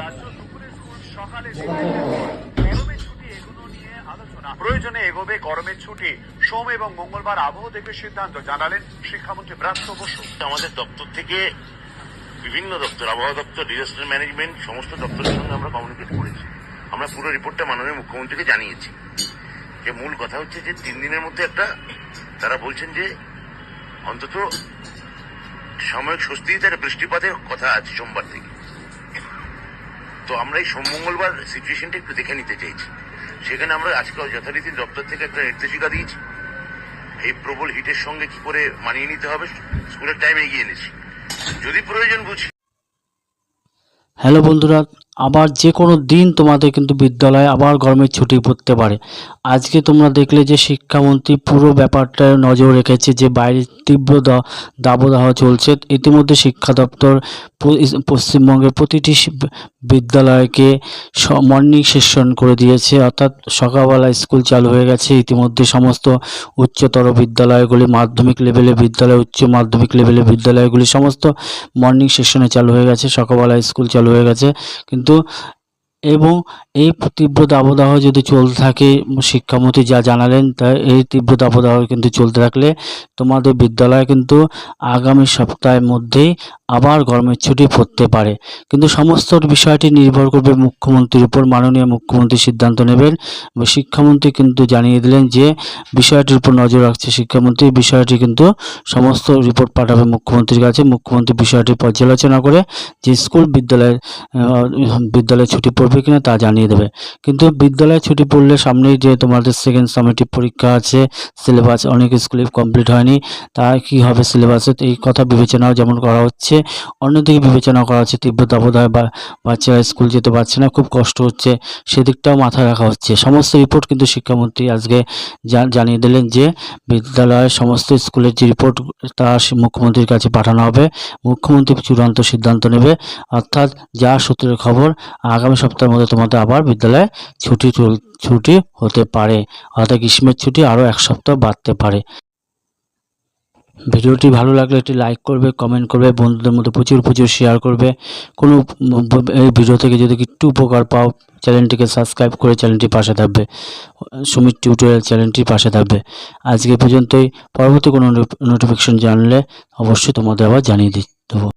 রাজ্য দুপুরে স্কুল সকালে গরমের ছুটি এগুলো নিয়ে আলোচনা প্রয়োজনে এগোবে গরমের ছুটি। সোম এবং মঙ্গলবার আবহাওয়া দেখবে সিদ্ধান্ত জানালেন শিক্ষামন্ত্রী ব্রাত্য বসু। আমাদের দপ্তর থেকে বিভিন্ন দপ্তর, আবহাওয়া দপ্তর, ডিজাস্টার ম্যানেজমেন্ট, সমস্ত দপ্তরের সঙ্গে আমরা কমিউনিকেট করেছি। আমরা পুরো রিপোর্টটা মাননীয় মুখ্যমন্ত্রীকে জানিয়েছি। যে মূল কথা হচ্ছে যে 3 দিনের মধ্যে একটা তারা বলছেন যে অন্তত সাময়িক স্বস্তি, তার বৃষ্টিপাতের কথা আছে সোমবার থেকে। তো আমরা এই সোম মঙ্গলবার সিচুয়েশনটা একটু দেখে নিতে চাইছি। সেখানে আমরা আজকে যথারীতি দপ্তর থেকে একটা নির্দেশিকা দিয়েছি। এই প্রবল হিটের সঙ্গে কি করে মানিয়ে নিতে হবে, স্কুলের টাইম এগিয়ে এনেছি, যদি প্রয়োজন বুঝি। হ্যালো বন্ধুরা, আবার যে কোনো দিন তোমাদের কিন্তু বিদ্যালয়ে আবার গরমের ছুটি পড়তে পারে। আজকে তোমরা দেখলে যে শিক্ষামন্ত্রী পুরো ব্যাপারটায় নজর রেখেছে, যে বাইরে তীব্র দাবদাহ চলছে। ইতিমধ্যে শিক্ষা দপ্তর পশ্চিমবঙ্গের প্রতিটি বিদ্যালয়কে মর্নিং সেশন করে দিয়েছে, অর্থাৎ সকালবেলা স্কুল চালু হয়ে গেছে। ইতিমধ্যে সমস্ত উচ্চতর বিদ্যালয়গুলি, মাধ্যমিক লেভেলের বিদ্যালয়, উচ্চ মাধ্যমিক লেভেলের বিদ্যালয়গুলি সমস্ত মর্নিং সেশনে চালু হয়ে গেছে, সকালবেলা স্কুল চালু হয়ে গেছে। কিন্তু এবং এই তীব্র দাবদাহ যদি চলতে থাকে, শিক্ষামন্ত্রী যা জানালেন তা এই তীব্র দাবদাহ কিন্তু চলতে থাকলে তোমাদের বিদ্যালয়ে কিন্তু আগামী সপ্তাহের মধ্যেই আবার গরমের ছুটি পড়তে পারে। কিন্তু সমস্ত বিষয়টি নির্ভর করবে মুখ্যমন্ত্রীর উপর। মাননীয় মুখ্যমন্ত্রী সিদ্ধান্ত নেবেন। শিক্ষামন্ত্রী কিন্তু জানিয়ে দিলেন যে বিষয়টির উপর নজর রাখছে শিক্ষামন্ত্রী। বিষয়টি কিন্তু সমস্ত রিপোর্ট পাঠাবে মুখ্যমন্ত্রীর কাছে। মুখ্যমন্ত্রী বিষয়টি পর্যালোচনা করে যে স্কুল বিদ্যালয়ে ছুটি পড়বে কিনা তা জানিয়ে দেবে। কিন্তু বিদ্যালয়ে ছুটি পড়লে সামনেই যে তোমাদের সেকেন্ড সামেটিভ পরীক্ষা আছে, সিলেবাস অনেক স্কুলে কমপ্লিট হয়নি, তা কি হবে সিলেবাসে, এই কথা বিবেচনাও যেমন করা হচ্ছে। অন্যদিকে বিবেচনা করা হচ্ছে তীব্র দাবদাহে বাচ্চারা স্কুল যেতে পারছে না, খুব কষ্ট হচ্ছে, সেদিকটাও মাথায় রাখা হচ্ছে। সমস্ত রিপোর্ট কিন্তু শিক্ষামন্ত্রী আজকে জানিয়ে দিলেন যে বিদ্যালয়ের সমস্ত স্কুলের যে রিপোর্ট তা মুখ্যমন্ত্রীর কাছে পাঠানো হবে। মুখ্যমন্ত্রী চূড়ান্ত সিদ্ধান্ত নেবে। অর্থাৎ যা সূত্রের খবর, আগামী সপ্তাহের মধ্যে তোমাদের আবার বিদ্যালয়ে ছুটি হতে পারে, অর্থাৎ গ্রীষ্মের ছুটি আরও 1 সপ্তাহ বাড়তে পারে। ভিডিওটি ভালো লাগলে একটি লাইক করবে, কমেন্ট করবে, বন্ধুদের মধ্যে প্রচুর শেয়ার করবে। কোনো এই ভিডিও থেকে যদি একটু উপকার পাও, চ্যানেলটিকে সাবস্ক্রাইব করে চ্যানেলটির পাশে থাকবে, সুমিত টিউটোরিয়াল চ্যানেলটির পাশে থাকবে। আজকে পর্যন্তই। পরবর্তী কোনো নোটিফিকেশন জানলে অবশ্যই তোমাদের আবার জানিয়ে দেবো।